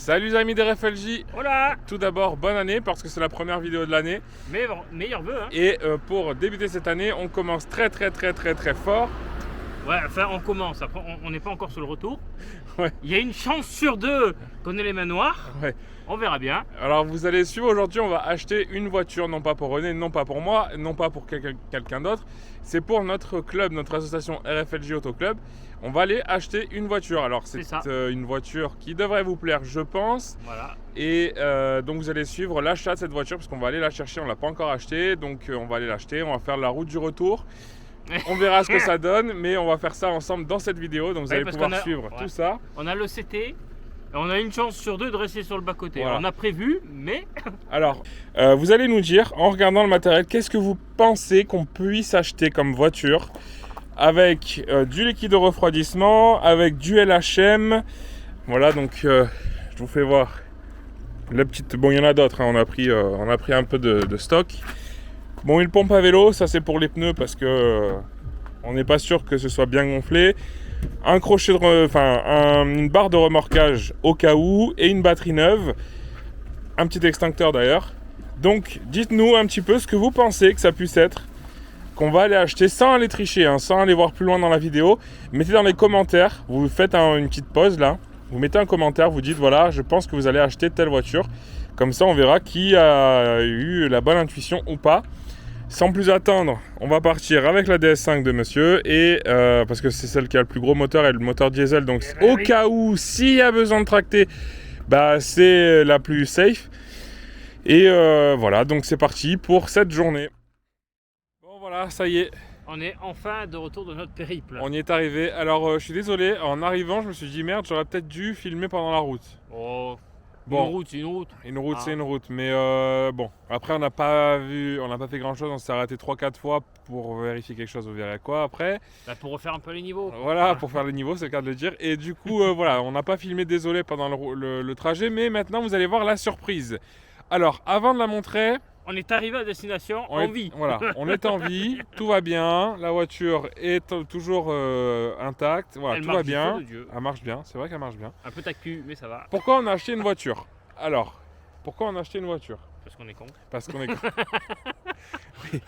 Salut les amis des RFLJ. Voilà. Tout d'abord, bonne année parce que c'est la première vidéo de l'année. Mais bon, meilleur vœu, hein. Et pour débuter cette année, on commence très fort. Ouais, enfin on commence, après on n'est pas encore sur le retour. Ouais. Il y a une chance sur deux qu'on ait les mains noires. Ouais. On verra bien. Alors vous allez suivre aujourd'hui, on va acheter une voiture, non pas pour René, non pas pour moi, non pas pour quelqu'un d'autre. C'est pour notre club, notre association RFLJ Auto Club. On va aller acheter une voiture. Alors c'est une voiture qui devrait vous plaire, je pense. Voilà. Et donc vous allez suivre l'achat de cette voiture parce qu'on va aller la chercher, on ne l'a pas encore achetée. Donc on va aller l'acheter, on va faire la route du retour. On verra ce que ça donne, mais on va faire ça ensemble dans cette vidéo. Donc vous allez pouvoir suivre tout ça. On a le CT, et on a une chance sur deux de rester sur le bas-côté. Voilà. On a prévu, mais... Alors, vous allez nous dire, en regardant le matériel, qu'est-ce que vous pensez qu'on puisse acheter comme voiture avec du liquide de refroidissement, avec du LHM. Voilà, donc je vous fais voir la petite... Bon, il y en a d'autres, hein. On a pris un peu de stock. Bon, une pompe à vélo, ça c'est pour les pneus parce que on n'est pas sûr que ce soit bien gonflé. Un crochet une barre de remorquage au cas où et une batterie neuve. Un petit extincteur d'ailleurs. Donc, dites-nous un petit peu ce que vous pensez que ça puisse être, qu'on va aller acheter sans aller tricher, hein, sans aller voir plus loin dans la vidéo. Mettez dans les commentaires, vous faites une petite pause là. Vous mettez un commentaire, vous dites voilà, je pense que vous allez acheter telle voiture. Comme ça, on verra qui a eu la bonne intuition ou pas. Sans plus attendre, on va partir avec la DS5 de monsieur et parce que c'est celle qui a le plus gros moteur et le moteur diesel. Donc au cas où, s'il y a besoin de tracter, bah, c'est la plus safe. Et voilà, donc c'est parti pour cette journée. Bon voilà, ça y est. On est enfin de retour de notre périple. On y est arrivé. Alors je suis désolé, en arrivant, je me suis dit merde, j'aurais peut-être dû filmer pendant la route. Oh. Bon, une route, c'est une route. Une route, c'est une route. Mais bon, après, on n'a pas fait grand-chose. On s'est arrêté 3-4 fois pour vérifier quelque chose. Vous verrez quoi après. Bah, pour refaire un peu les niveaux. Voilà, pour faire les niveaux, c'est le cas de le dire. Et du coup, voilà, on n'a pas filmé, désolé, pendant le trajet. Mais maintenant, vous allez voir la surprise. Alors, avant de la montrer... On est arrivé à destination en vie. Voilà, on est en vie, tout va bien. La voiture est toujours intacte. Voilà, tout va bien. Elle marche bien, c'est vrai qu'elle marche bien. Un peu tacu, mais ça va. Pourquoi on a acheté une voiture? Alors, pourquoi on a acheté une voiture? Parce qu'on est con. Parce qu'on est con. Oui.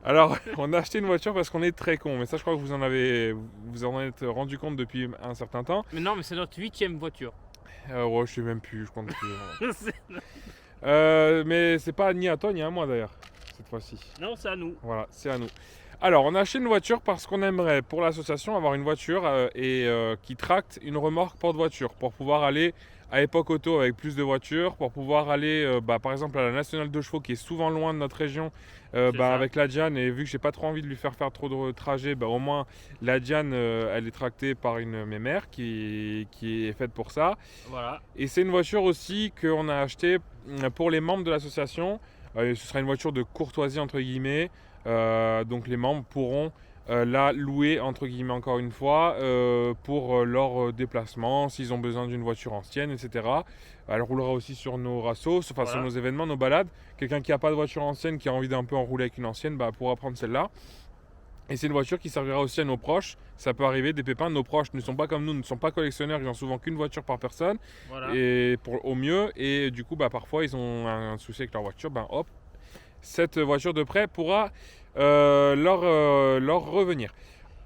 Alors, on a acheté une voiture parce qu'on est très con. Mais ça, je crois que vous en êtes rendu compte depuis un certain temps. Mais non, mais c'est notre 8e voiture. Ouais, je sais même plus, je compte plus. Mais c'est pas ni à toi ni à moi d'ailleurs, cette fois-ci. Non, c'est à nous. Voilà, c'est à nous. Alors, on a acheté une voiture parce qu'on aimerait, pour l'association, avoir une voiture qui tracte une remorque porte-voiture pour pouvoir aller à Époque Auto avec plus de voitures, pour pouvoir aller, par exemple, à la Nationale de Chevaux qui est souvent loin de notre région, avec la Diane. Et vu que j'ai pas trop envie de lui faire trop de trajets, au moins la Diane, elle est tractée par une mémère qui est faite pour ça. Voilà. Et c'est une voiture aussi qu'on a achetée pour les membres de l'association. Ce sera une voiture de courtoisie entre guillemets. Donc les membres pourront la louer entre guillemets encore une fois pour leur déplacement, s'ils ont besoin d'une voiture ancienne, etc. Elle roulera aussi sur nos rassos, sur nos événements, nos balades. Quelqu'un qui n'a pas de voiture ancienne, qui a envie d'un peu enrouler avec une ancienne, pourra prendre celle-là. Et c'est une voiture qui servira aussi à nos proches. Ça peut arriver, des pépins. Nos proches ne sont pas comme nous, ne sont pas collectionneurs. Ils n'ont souvent qu'une voiture par personne. Voilà. Et au mieux. Et du coup, parfois, ils ont un souci avec leur voiture. Hop, cette voiture de prêt pourra leur revenir.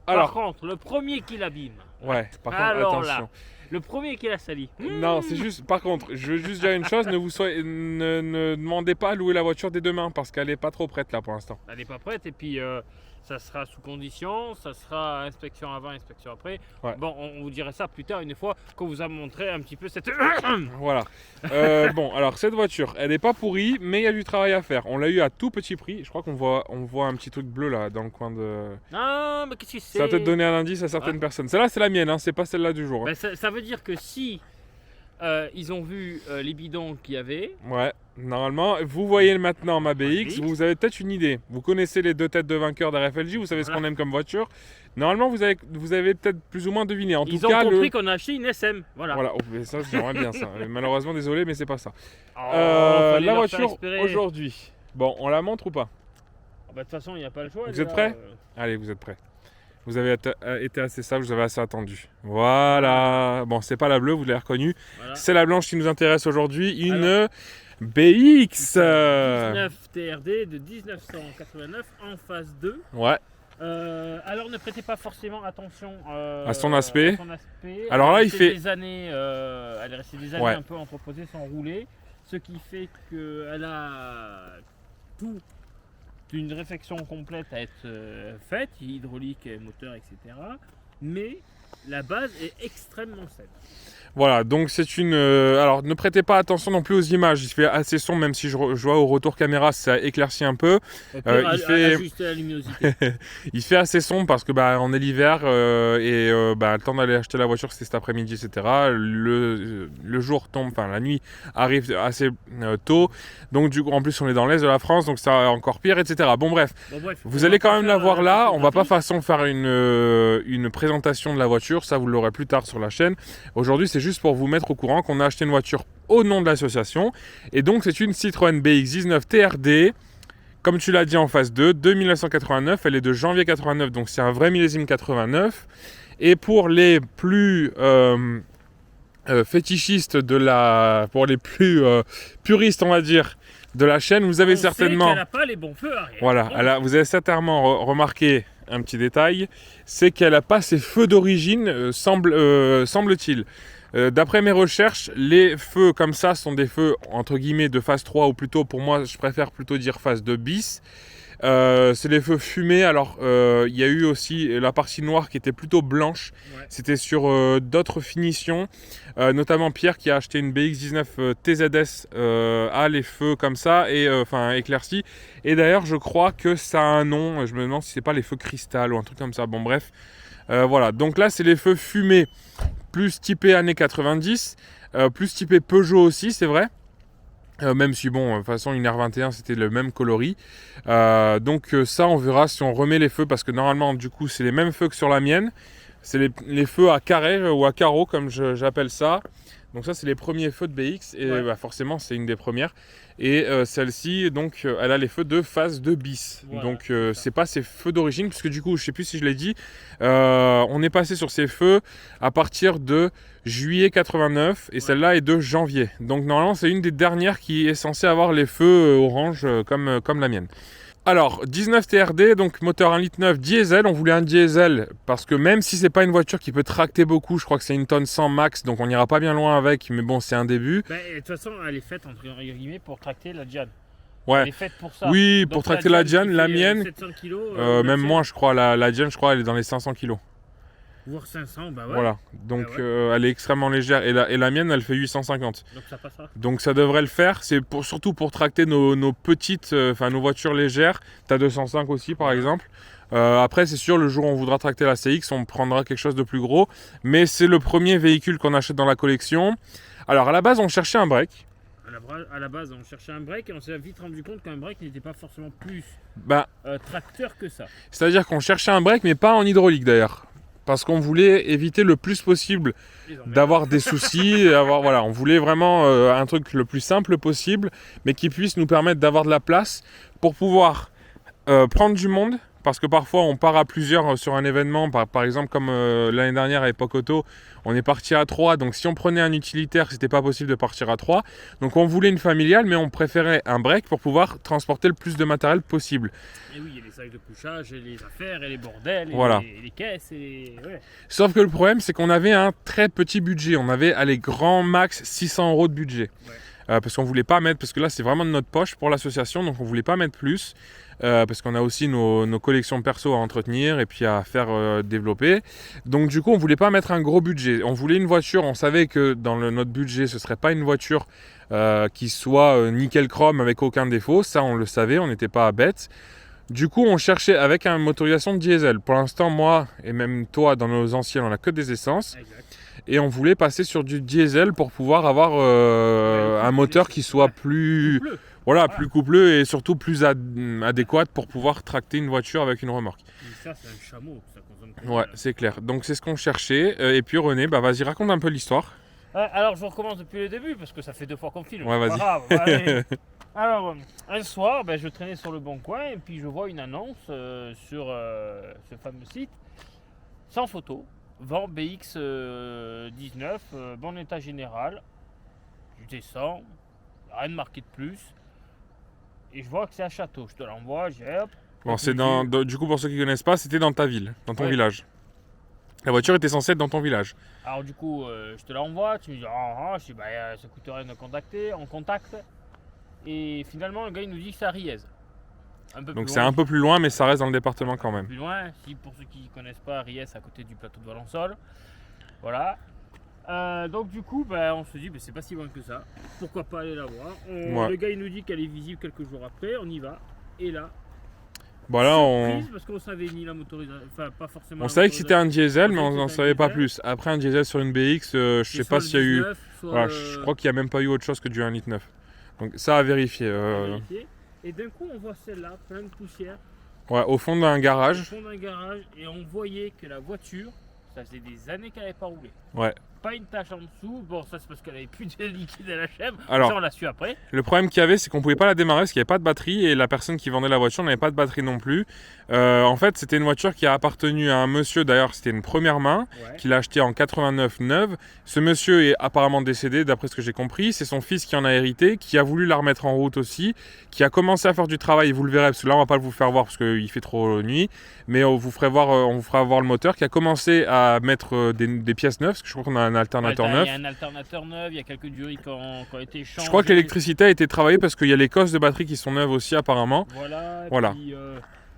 Alors, par contre, le premier qui l'abîme. Ouais, par contre, attention. Là, le premier qui la salit. Non, c'est juste, par contre, je veux juste dire une chose, ne demandez pas à louer la voiture dès demain parce qu'elle n'est pas trop prête là pour l'instant. Elle n'est pas prête et puis ça sera sous condition, ça sera inspection avant, inspection après. Ouais. Bon, on vous dirait ça plus tard, une fois qu'on vous a montré un petit peu cette... Voilà. Bon, alors cette voiture, elle n'est pas pourrie, mais il y a du travail à faire. On l'a eu à tout petit prix. Je crois qu'on voit un petit truc bleu là, dans le coin de... Non, mais qu'est-ce que c'est? Ça va peut-être donner un indice à certaines personnes. Celle-là, c'est la mienne, hein, c'est pas celle-là du jour. Hein. Ça veut dire que si ils ont vu les bidons qu'il y avait... Ouais. Normalement, vous voyez maintenant ma BX, vous avez peut-être une idée. Vous connaissez les deux têtes de vainqueur d'RFLJ, vous savez ce qu'on aime comme voiture. Normalement, vous avez peut-être plus ou moins deviné. En tout cas, ils ont compris qu'on a acheté une SM. Voilà. Oh, ça, j'aimerais bien ça. Malheureusement, désolé, mais c'est pas ça. La voiture aujourd'hui. Bon, on la montre ou pas? De toute façon, il n'y a pas le choix. Vous êtes prêts? Allez, vous êtes prêts. Vous avez été assez sage, vous avez assez attendu. Voilà. Bon, c'est pas la bleue, vous l'avez reconnue. Voilà. C'est la blanche qui nous intéresse aujourd'hui. Une BX. 19 TRD de 1989 en phase 2. Ouais. Alors ne prêtez pas forcément attention à son aspect. Alors là, il fait des années, elle est restée des années un peu entreposée sans rouler, ce qui fait qu'elle a tout une réflexion complète à être faite, hydraulique, moteur, etc. Mais la base est extrêmement saine. Voilà, donc c'est une... alors ne prêtez pas attention non plus aux images, il fait assez sombre, même si je vois au retour caméra, ça éclaircit un peu. Il fait... ajuster la luminosité. Il fait assez sombre parce que on est l'hiver et le temps d'aller acheter la voiture c'est cet après-midi, etc. Le jour tombe, enfin la nuit arrive assez tôt, donc du coup en plus on est dans l'est de la France, donc ça encore pire, etc. Bon bref, vous allez quand même la voir là, on va pas façon faire une présentation de la voiture, ça vous l'aurez plus tard sur la chaîne. Aujourd'hui c'est juste pour vous mettre au courant qu'on a acheté une voiture au nom de l'association. Et donc c'est une Citroën BX19 TRD. Comme tu l'as dit en phase 2, de 1989. Elle est de janvier 89, donc c'est un vrai millésime 89. Et pour les plus fétichistes pour les plus puristes, on va dire, de la chaîne, vous avez certainement... Elle n'a pas les bons feux arrière. Voilà, vous avez certainement remarqué un petit détail, c'est qu'elle n'a pas ses feux d'origine, semble-t-il. D'après mes recherches, les feux comme ça sont des feux entre guillemets de phase 3, ou plutôt pour moi je préfère plutôt dire phase 2 bis. C'est les feux fumés. Alors il y a eu aussi la partie noire qui était plutôt blanche. C'était sur d'autres finitions, notamment Pierre qui a acheté une BX19 TZS a les feux comme ça et éclaircis. Et d'ailleurs je crois que ça a un nom, je me demande si c'est pas les feux cristal ou un truc comme ça. Bon bref, voilà, donc là c'est les feux fumés plus typé années 90, plus typé Peugeot aussi, c'est vrai. Même si bon, de toute façon une R21 c'était le même coloris. Donc ça on verra si on remet les feux, parce que normalement du coup c'est les mêmes feux que sur la mienne. C'est les feux à carré ou à carreau comme j'appelle ça. Donc ça c'est les premiers feux de BX et forcément c'est une des premières. Et celle-ci donc elle a les feux de phase 2 bis. Voilà, donc c'est pas ses feux d'origine, puisque du coup je sais plus si je l'ai dit, on est passé sur ces feux à partir de juillet 89 et celle-là est de janvier. Donc normalement c'est une des dernières qui est censée avoir les feux orange comme la mienne. Alors 19 TRD, donc moteur 1,9 litre diesel. On voulait un diesel parce que même si c'est pas une voiture qui peut tracter beaucoup, je crois que c'est 1 tonne 100 max, donc on n'ira pas bien loin avec, mais bon c'est un début. De toute façon elle est faite entre guillemets pour tracter la Diane. Ouais. Elle est faite pour ça. Oui, donc, pour tracter la Diane, la mienne, 700 kg, même moins je crois, la Diane je crois elle est dans les 500 kg. Voire 500, bah ouais. Voilà, donc elle est extrêmement légère et la mienne elle fait 850. Donc ça passera. Donc ça devrait le faire, c'est surtout pour tracter nos petites, nos voitures légères. T'as 205 aussi par exemple. Après c'est sûr, le jour où on voudra tracter la CX, on prendra quelque chose de plus gros. Mais c'est le premier véhicule qu'on achète dans la collection. Alors à la base on cherchait un break. À la base on cherchait un break et on s'est vite rendu compte qu'un break n'était pas forcément plus tracteur que ça. C'est-à-dire qu'on cherchait un break mais pas en hydraulique d'ailleurs. Parce qu'on voulait éviter le plus possible d'avoir des soucis. On voulait vraiment un truc le plus simple possible, mais qui puisse nous permettre d'avoir de la place pour pouvoir prendre du monde. Parce que parfois on part à plusieurs sur un événement, par exemple comme l'année dernière à Époque Auto, on est parti à 3, donc si on prenait un utilitaire, c'était pas possible de partir à 3. Donc on voulait une familiale, mais on préférait un break pour pouvoir transporter le plus de matériel possible. Et oui, il y a les sacs de couchage, et les affaires, et les bordels, et les caisses, Sauf que le problème, c'est qu'on avait un très petit budget, on avait grand max 600 € de budget. Parce qu'on voulait pas mettre, parce que là c'est vraiment de notre poche pour l'association, donc on voulait pas mettre plus. Parce qu'on a aussi nos collections perso à entretenir et puis à faire développer. Donc du coup on voulait pas mettre un gros budget. On voulait une voiture, on savait que dans notre budget ce serait pas une voiture qui soit nickel chrome avec aucun défaut. Ça on le savait, on n'était pas bêtes. Du coup on cherchait avec une motorisation diesel. Pour l'instant moi et même toi dans nos anciens on a que des essences. Exact. Et on voulait passer sur du diesel pour pouvoir avoir un moteur qui soit plus coupleux et surtout plus adéquat pour pouvoir tracter une voiture avec une remorque. Mais ça c'est un chameau, ça consomme plus. Ouais, c'est clair. Donc c'est ce qu'on cherchait. Et puis René, vas-y, raconte un peu l'histoire. Alors je recommence depuis le début parce que ça fait 2 fois qu'on filme. Ouais, vas-y. Alors, un soir, je traînais sur le Bon Coin et puis je vois une annonce sur ce fameux site, sans photo, vend BX 19, bon état général. Je descends, rien de marqué de plus. Et je vois que c'est à Château. Je te l'envoie, j'ai hop. Bon, c'est du coup, pour ceux qui connaissent pas, c'était dans ta ville, dans ton village. La voiture était censée être dans ton village. Alors du coup, je te l'envoie, tu me dis, je dis, ça coûte rien de contacter, on contacte. Et finalement, le gars, il nous dit que c'est à Riez. Donc c'est un peu plus loin, mais ça reste dans le département quand même. Plus loin, pour ceux qui ne connaissent pas, Riez, c'est à côté du plateau de Valençol. Voilà. Donc du coup, on se dit, c'est pas si loin que ça. Pourquoi pas aller la voir. Le gars, il nous dit qu'elle est visible quelques jours après, on y va. Et là, surprise, parce qu'on savait ni la motorisation, enfin pas forcément. On savait que c'était un diesel, mais on n'en savait pas plus. Après un diesel sur une BX, je sais pas s'il y a eu. Voilà, je crois qu'il n'y a même pas eu autre chose que du 1,9 litre. Donc ça à vérifier. Et d'un coup, on voit celle-là, plein de poussière. Ouais, au fond d'un garage. Au fond d'un garage, et on voyait que la voiture, ça faisait des années qu'elle n'avait pas roulé. Ouais. Pas une tache en dessous. Bon, ça c'est parce qu'elle avait plus de liquide à la chaîne. Alors, ça on l'a su après. Le problème qu'il y avait, c'est qu'on pouvait pas la démarrer parce qu'il n'y avait pas de batterie et la personne qui vendait la voiture n'avait pas de batterie non plus. En fait, c'était une voiture qui a appartenu à un monsieur, d'ailleurs c'était une première main, qu'il a acheté en 89 neuve. Ce monsieur est apparemment décédé d'après ce que j'ai compris. C'est son fils qui en a hérité, qui a voulu la remettre en route aussi, qui a commencé à faire du travail, vous le verrez, parce que là on va pas vous faire voir parce qu'il fait trop nuit, mais on vous fera voir le moteur, qui a commencé à mettre des pièces neuves, parce que je crois qu'on a un alternateur neuf. Il y a un alternateur neuf, il y a quelques durées qui ont été changées. Je crois que l'électricité a été travaillée parce qu'il y a les cosses de batterie qui sont neuves aussi apparemment. Voilà. Puis,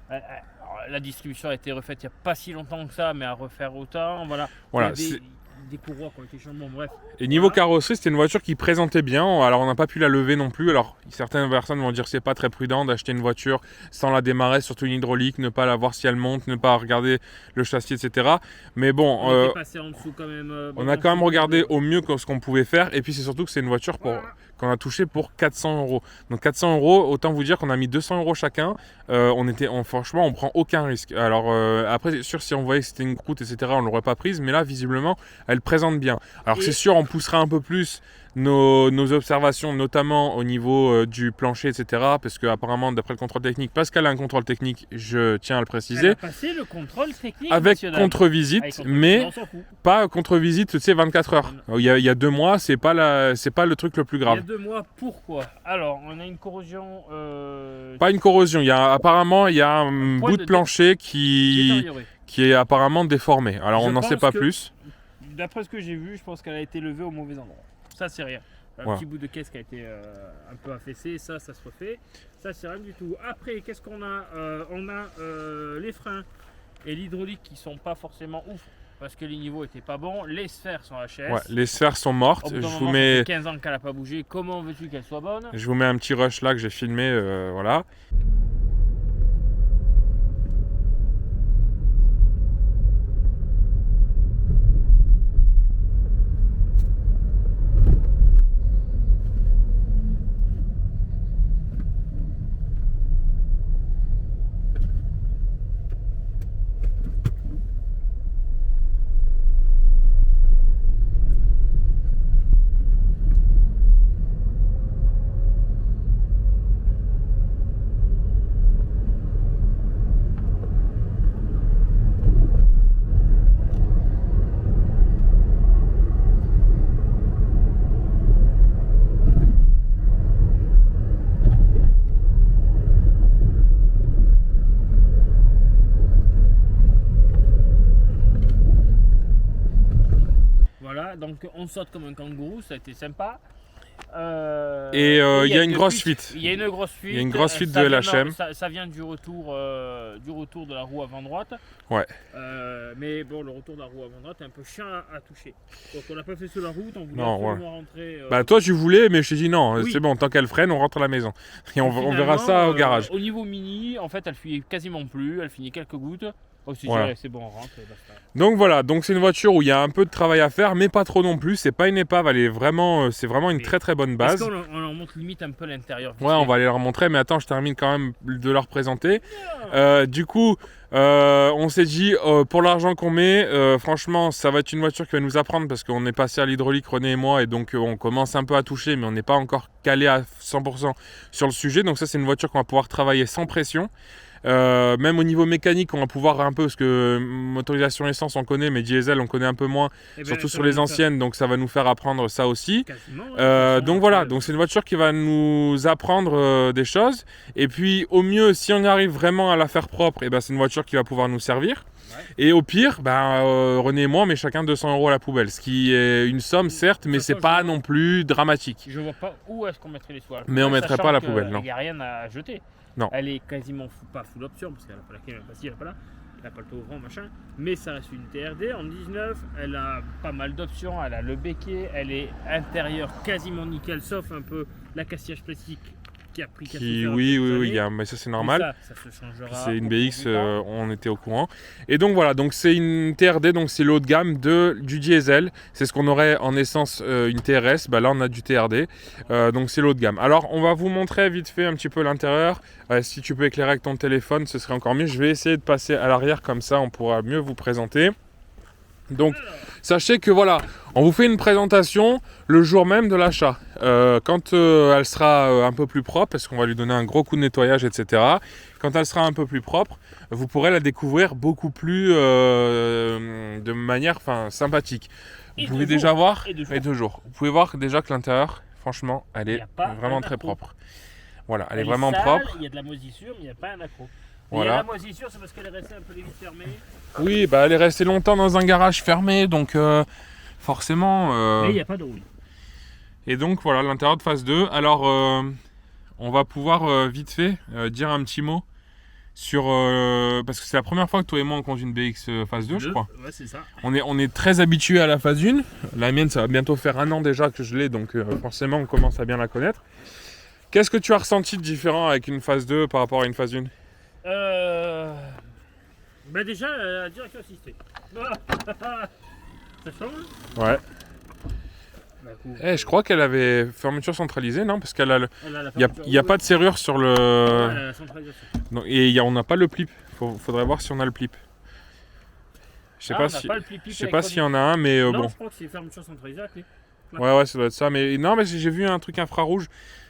la distribution a été refaite il n'y a pas si longtemps que ça, mais à refaire autant. Voilà. Des courroies qui ont été changées. Bon, bref. Et niveau carrosserie, c'était une voiture qui présentait bien. Alors, on n'a pas pu la lever non plus. Alors, certaines personnes vont dire que c'est pas très prudent d'acheter une voiture sans la démarrer, surtout une hydraulique, ne pas la voir si elle monte, ne pas regarder le châssis, etc. Mais bon, on, passé en dessous quand même, on a quand même regardé au mieux ce qu'on pouvait faire. Et puis, c'est surtout que c'est une voiture qu'on a touchée pour 400 €. Donc 400 €, autant vous dire qu'on a mis 200 € chacun. Franchement, on prend aucun risque. Alors après, c'est sûr, si on voyait que c'était une croûte, etc., on l'aurait pas prise. Mais là, visiblement, elle présente bien. Alors c'est sûr, on poussera un peu plus nos observations, notamment au niveau du plancher, etc. Parce qu'apparemment, d'après le contrôle technique, parce qu'elle a un contrôle technique, je tiens à le préciser. Elle a passé le contrôle technique avec contre-visite, mais pas contre-visite, tu sais, 24 heures. Il y a 2 mois, c'est pas le truc le plus grave. Il y a 2 mois, pourquoi? Alors, on a une corrosion... Pas une corrosion, apparemment, il y a un bout de plancher qui est apparemment déformé. Alors, on n'en sait pas plus. D'après ce que j'ai vu, je pense qu'elle a été levée au mauvais endroit. Ça, c'est rien. Un petit bout de caisse qui a été un peu affaissé, ça se refait. Ça, c'est rien du tout. Après, qu'est-ce qu'on a? On a les freins et l'hydraulique qui sont pas forcément ouf parce que les niveaux étaient pas bons. Les sphères sont HS. Ouais, les sphères sont mortes. Je vous mets 15 ans qu'elle n'a pas bougé. Comment veux-tu qu'elle soit bonne? Je vous mets un petit rush là que j'ai filmé, voilà. Donc on saute comme un kangourou, ça a été sympa. Et il y a une grosse fuite. Il y a une grosse fuite. Il y a une grosse fuite de LHM. Ça vient du retour de la roue avant droite. Ouais. Mais bon, le retour de la roue avant droite est un peu chiant à toucher. Donc on l'a pas fait sur la route, on voulait rentrer. Toi tu voulais, mais je t'ai dit non, c'est bon, tant qu'elle freine, on rentre à la maison. Et on verra ça au garage. Au niveau mini, en fait, elle finit quasiment plus, elle finit quelques gouttes. Voilà. C'est bon, on rentre et basta. Donc voilà, donc c'est une voiture où il y a un peu de travail à faire, mais pas trop non plus. C'est pas une épave, c'est vraiment une Mais très très bonne base. Est-ce qu'on leur montre limite un peu l'intérieur? Ouais, on va aller leur montrer, mais attends, je termine quand même de leur présenter. Du coup, on s'est dit, pour l'argent qu'on met, franchement, ça va être une voiture qui va nous apprendre parce qu'on est passé à l'hydraulique, René et moi, et donc on commence un peu à toucher, mais on n'est pas encore calé à 100% sur le sujet. Donc ça, c'est une voiture qu'on va pouvoir travailler sans pression. Même au niveau mécanique, on va pouvoir un peu, parce que motorisation essence on connaît, mais diesel on connaît un peu moins, surtout sur les anciennes, donc ça va nous faire apprendre ça aussi. Donc voilà, donc c'est une voiture qui va nous apprendre des choses, et puis au mieux, si on arrive vraiment à la faire propre, et ben, c'est une voiture qui va pouvoir nous servir. Ouais. Et au pire, René et moi, on met chacun 200 € à la poubelle, ce qui est une somme certes, mais c'est pas non plus dramatique. Je vois pas où est-ce qu'on mettrait les soies. Mais on mettrait pas à la poubelle, non. Il n'y a rien à jeter. Non. Elle est quasiment pas full option parce qu'elle n'a pas la clé, elle n'a pas ci, elle n'a pas là, elle n'a pas le tour machin. Mais ça reste une TRD en 19. Elle a pas mal d'options. Elle a le béquet. Elle est intérieure quasiment nickel, sauf un peu l'accastillage plastique qui a pris. Oui, mais ça c'est normal. Ça se changera. C'est une BX, on était au courant. Et donc voilà, donc c'est une TRD, donc c'est le haut de gamme du diesel. C'est ce qu'on aurait en essence une TRS. Là on a du TRD, donc c'est le haut de gamme. Alors on va vous montrer vite fait un petit peu l'intérieur. Si tu peux éclairer avec ton téléphone, ce serait encore mieux. Je vais essayer de passer à l'arrière, comme ça on pourra mieux vous présenter. Donc sachez que voilà, on vous fait une présentation le jour même de l'achat. Quand elle sera un peu plus propre, parce qu'on va lui donner un gros coup de nettoyage, etc. Quand elle sera un peu plus propre, vous pourrez la découvrir beaucoup plus de manière sympathique. Vous pouvez déjà voir, et de jour. Vous pouvez voir déjà que l'intérieur, franchement, elle est vraiment très propre. Voilà, elle est vraiment propre. Il y a de la moisissure, mais il n'y a pas un accro. Voilà. Il y a la moisissure, c'est parce qu'elle est restée un peu les vis fermées. Oui, elle est restée longtemps dans un garage fermé, donc forcément. Mais il n'y a pas de rouille. Et donc voilà l'intérieur de phase 2. Alors on va pouvoir vite fait dire un petit mot sur. Parce que c'est la première fois que toi et moi on conduit une BX phase 2, je crois. Ouais, c'est ça. On est très habitué à la phase 1. La mienne, ça va bientôt faire 1 an déjà que je l'ai, donc forcément on commence à bien la connaître. Qu'est-ce que tu as ressenti de différent avec une phase 2 par rapport à une phase 1? Déjà, la direction assistée. Ça change? Ouais. Je crois qu'elle avait fermeture centralisée, non? Parce qu'il n'y a pas de serrure sur le... Ouais, elle a la centralisation. Non, et on n'a pas le plip. Faudrait voir si on a le plip. Je sais pas s'il y en a un, mais non, bon. Je crois que c'est fermeture centralisée à clé. Ouais, ça doit être ça. Mais non, mais j'ai vu un truc infrarouge.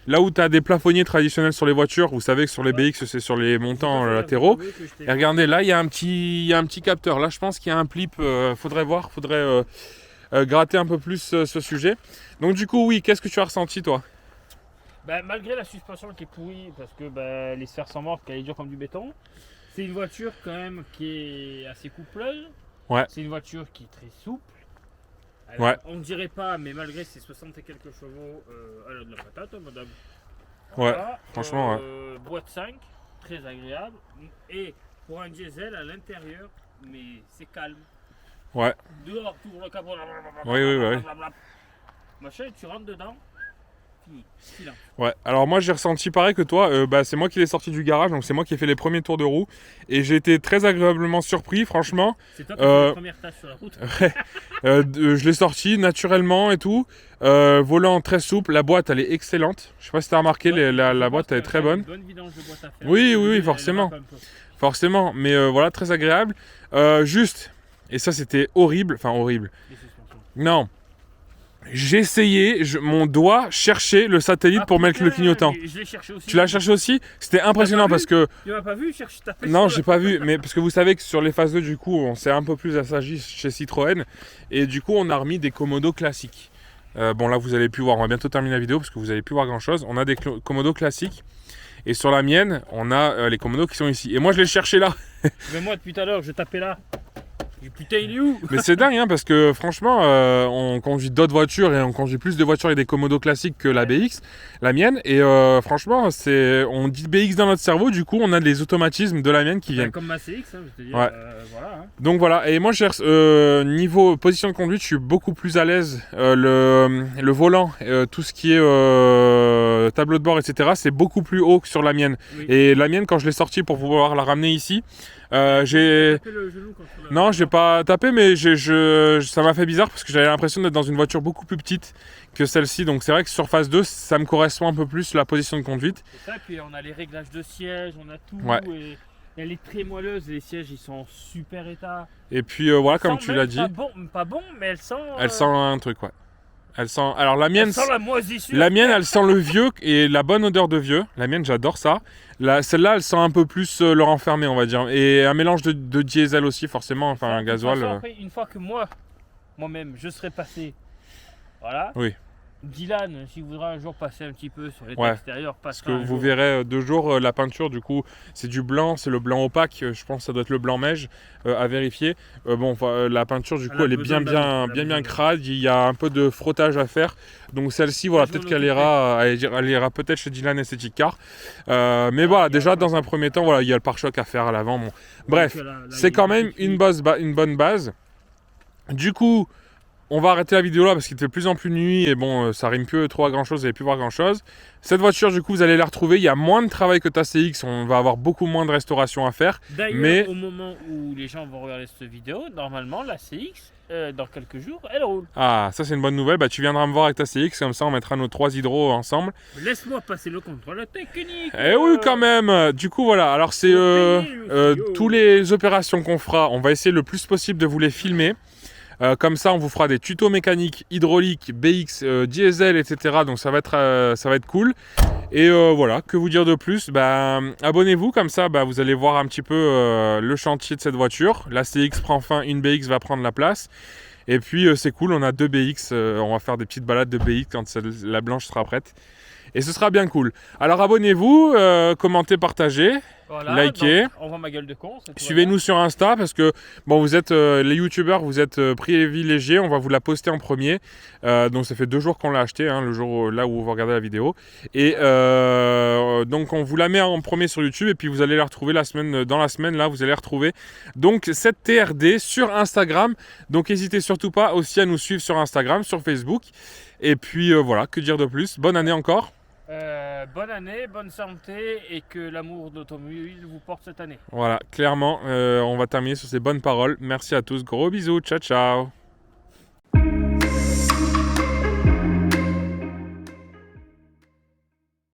Là où tu as des plafonniers traditionnels sur les voitures, vous savez que sur les BX, c'est sur les montants latéraux. Et regardez, là, il y a un petit capteur. Là, je pense qu'il y a un plip. Faudrait voir, gratter un peu plus ce sujet. Donc, du coup, oui, qu'est-ce que tu as ressenti, toi? Malgré la suspension qui est pourrie, parce que les sphères sont mortes, qu'elle est dure comme du béton, c'est une voiture quand même qui est assez coupleuse. Ouais. C'est une voiture qui est très souple. On ne dirait pas, mais malgré ses 60 et quelques chevaux, elle a de la patate, madame. Ouais, franchement, boîte 5, très agréable. Et pour un diesel, à l'intérieur, mais c'est calme. Ouais. Dehors, tu ouvres le capot. Oui. Machin, tu rentres dedans. Fini. Ouais, alors moi j'ai ressenti pareil que toi, c'est moi qui l'ai sorti du garage, donc c'est moi qui ai fait les premiers tours de roue et j'ai été très agréablement surpris, franchement. C'est toi qui as fait la première tâche sur la route. Je l'ai sorti naturellement et tout, volant très souple, la boîte elle est excellente, je sais pas si tu as remarqué, la boîte elle est très bonne. Une bonne vidange de boîte à faire. Oui, forcément, mais voilà, très agréable. Juste, et ça c'était horrible. Non. J'ai essayé, mon doigt cherchait le satellite pour mettre le clignotant. Je l'ai cherché aussi. Tu l'as cherché aussi? C'était impressionnant parce que... Tu m'as pas vu chercher ta pêche? Non, j'ai pas vu, mais parce que vous savez que sur les phases 2, du coup, on s'est un peu plus assagi chez Citroën. Et du coup, on a remis des Komodo classiques. Bon, là, vous allez plus voir, on va bientôt terminer la vidéo parce que vous allez plus voir grand-chose. On a des Komodo classiques. Et sur la mienne, on a les Komodo qui sont ici. Et moi, je les cherchais là. Mais moi, depuis tout à l'heure, je tapais là. Putain, il est où? Mais c'est dingue, parce que franchement, on conduit d'autres voitures et on conduit plus de voitures avec des Komodo classiques que la BX, la mienne. Et franchement, on dit BX dans notre cerveau, du coup, on a les automatismes de la mienne qui viennent. Comme ma CX, je te dis. Ouais. Voilà. Donc voilà, et moi, niveau position de conduite, je suis beaucoup plus à l'aise. Le volant, tout ce qui est tableau de bord, etc., c'est beaucoup plus haut que sur la mienne. Oui. Et la mienne, quand je l'ai sortie pour pouvoir la ramener ici, J'ai... Tapé le genou contre le- Non, j'ai pas tapé, mais ça m'a fait bizarre parce que j'avais l'impression d'être dans une voiture beaucoup plus petite que celle-ci. Donc c'est vrai que sur phase 2, ça me correspond un peu plus la position de conduite. C'est ça, puis on a les réglages de siège, on a tout. Ouais. Et elle est très moelleuse, les sièges ils sont en super état. Et puis voilà, comme Elles tu sentent l'as même dit, pas bon, mais elle sent. elle sent un truc, ouais. Elle sent... Alors la mienne, Elle sent la moisissure. la mienne, elle sent le vieux et la bonne odeur de vieux. La mienne, j'adore ça. Celle-là, elle sent un peu plus le renfermé, on va dire. Et un mélange de diesel aussi, forcément, enfin un De toute gasoil. façon, après, une fois que moi-même, je serai passé, voilà. Oui. Dylan, s'il voudra un jour passer un petit peu sur l'état Ouais. extérieur, Parce passera que un vous jour. verrez 2 jours la peinture, du coup, c'est du blanc, c'est le blanc opaque. Je pense que ça doit être le blanc neige à vérifier. La peinture, du coup, elle est bien crade. Il y a un peu de frottage à faire. Donc celle-ci, voilà, Je peut-être m'en qu'elle occuperai. elle ira peut-être chez Dylan Esthétique Car. Mais voilà, déjà dans un premier temps, voilà, il y a le pare-choc à faire à l'avant. Bon. Bref, Donc, là, c'est quand même une bonne base. Du coup, on va arrêter la vidéo là parce qu'il était de plus en plus nuit et bon, ça rime plus trop à grand chose, vous n'allez plus voir grand chose. Cette voiture, du coup, vous allez la retrouver. Il y a moins de travail que ta CX, on va avoir beaucoup moins de restauration à faire. D'ailleurs, mais au moment où les gens vont regarder cette vidéo, normalement, la CX, dans quelques jours, elle roule. Ah, ça c'est une bonne nouvelle. Bah, tu viendras me voir avec ta CX, comme ça on mettra nos 3 hydros ensemble. Laisse-moi passer le contrôle technique. Eh oui, quand même. Du coup, voilà. Alors, c'est tous les opérations qu'on fera, on va essayer le plus possible de vous les filmer. Comme ça, on vous fera des tutos mécaniques, hydrauliques, BX, diesel, etc. Donc ça va être cool. Et voilà, que vous dire de plus, abonnez-vous, comme ça vous allez voir un petit peu le chantier de cette voiture. La CX prend fin, une BX va prendre la place. Et puis c'est cool, on a 2 BX, on va faire des petites balades de BX quand la blanche sera prête. Et ce sera bien cool. Alors abonnez-vous, commentez, partagez. Voilà, likez. donc, on voit ma gueule de con. Suivez-nous sur Insta parce que bon, vous êtes les youtubeurs, vous êtes privilégiés. On va vous la poster en premier. Donc ça fait 2 jours qu'on l'a acheté, hein, le jour là où vous regardez la vidéo. Et donc on vous la met en premier sur YouTube et puis vous allez la retrouver dans la semaine là, vous allez retrouver donc cette TRD sur Instagram. Donc n'hésitez surtout pas aussi à nous suivre sur Instagram, sur Facebook. Et puis voilà, que dire de plus. Bonne année encore. Bonne année, bonne santé et que l'amour de l'automobile vous porte cette année. Voilà, clairement, on va terminer sur ces bonnes paroles. Merci à tous, gros bisous, ciao ciao.